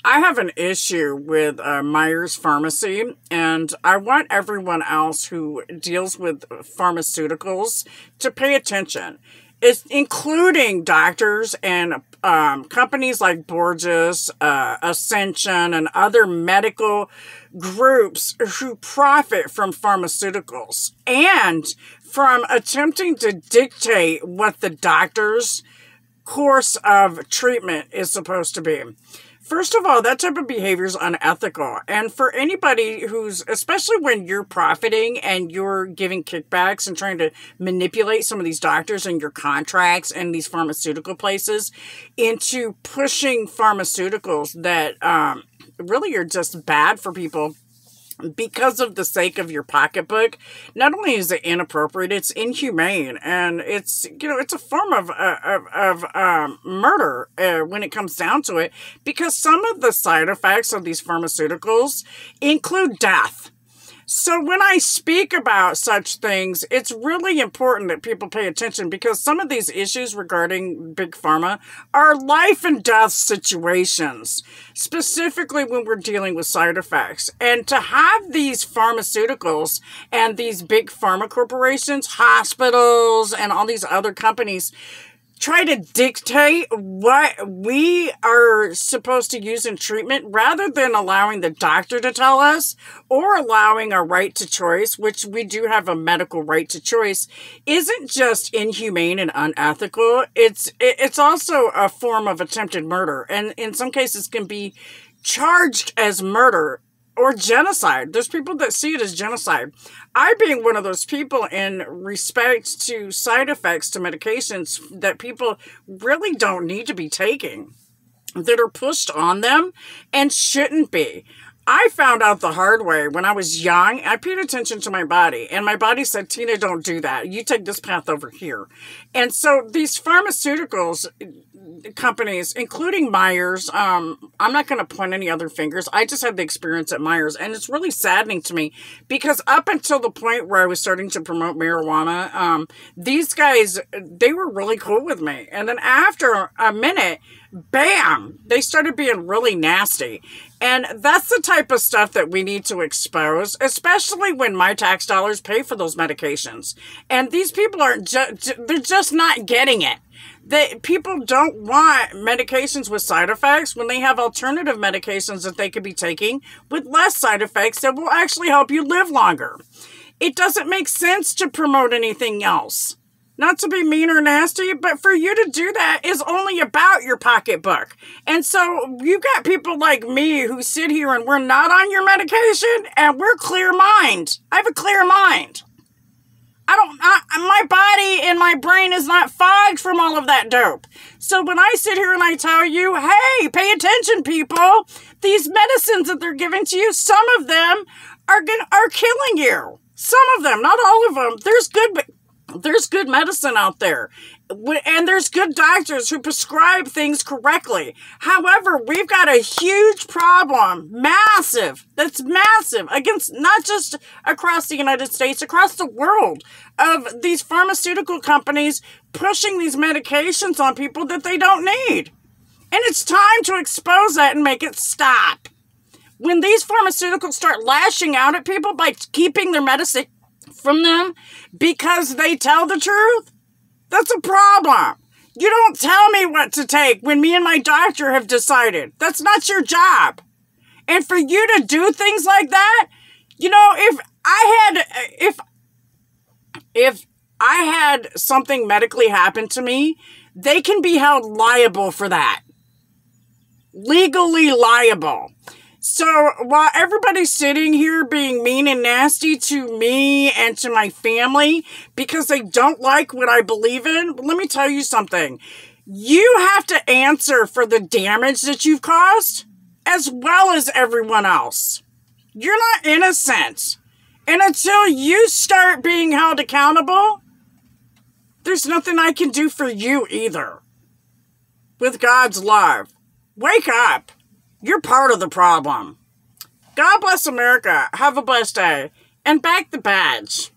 I have an issue with Myers Pharmacy, and I want everyone else who deals with pharmaceuticals to pay attention. It's including doctors and companies like Borges, Ascension, and other medical groups who profit from pharmaceuticals and from attempting to dictate what the doctor's course of treatment is supposed to be. First of all, that type of behavior is unethical. And for anybody who's, especially when you're profiting and you're giving kickbacks and trying to manipulate some of these doctors and your contracts and these pharmaceutical places into pushing pharmaceuticals that really are just bad for people because of the sake of your pocketbook, not only is it inappropriate, it's inhumane, and it's, it's a form of murder when it comes down to it, because some of the side effects of these pharmaceuticals include death. So when I speak about such things, it's really important that people pay attention, because some of these issues regarding Big Pharma are life and death situations, specifically when we're dealing with side effects. And to have these pharmaceuticals and these big pharma corporations, hospitals, and all these other companies try to dictate what we are supposed to use in treatment rather than allowing the doctor to tell us or allowing our right to choice, which we do have a medical right to choice, isn't just inhumane and unethical. It's also a form of attempted murder, and in some cases can be charged as murder or genocide. There's people that see it as genocide. I being one of those people, in respect to side effects to medications that people really don't need to be taking, that are pushed on them and shouldn't be. I found out the hard way when I was young. I paid attention to my body, and my body said, Tina, don't do that. You take this path over here. And so these pharmaceuticals companies, including Myers, I'm not going to point any other fingers. I just had the experience at Myers, and it's really saddening to me, because up until the point where I was starting to promote marijuana, these guys, they were really cool with me. And then after a minute, bam, they started being really nasty. And that's the type of stuff that we need to expose, especially when my tax dollars pay for those medications. And these people aren't, they're just not getting it. People don't want medications with side effects when they have alternative medications that they could be taking with less side effects that will actually help you live longer. It doesn't make sense to promote anything else. Not to be mean or nasty, but for you to do that is only about your pocketbook. And so you got people like me who sit here and we're not on your medication and we're clear mind. I have a clear mind. My body and my brain is not fogged from all of that dope. So when I sit here and I tell you, hey, pay attention, people, these medicines that they're giving to you, some of them are killing you. Some of them, not all of them. There's good medicine out there, and there's good doctors who prescribe things correctly. However, we've got a huge problem, massive, against not just across the United States, across the world, of these pharmaceutical companies pushing these medications on people that they don't need. And it's time to expose that and make it stop. When these pharmaceuticals start lashing out at people by keeping their medicine from them because they tell the truth, that's a problem. You don't tell me what to take when me and my doctor have decided. That's not your job. And for you to do things like that, if I had something medically happen to me, they can be held liable for that. Legally liable. So while everybody's sitting here being mean and nasty to me and to my family because they don't like what I believe in, let me tell you something. You have to answer for the damage that you've caused, as well as everyone else. You're not innocent. And until you start being held accountable, there's nothing I can do for you either. With God's love, wake up. You're part of the problem. God bless America. Have a blessed day. And back the badge.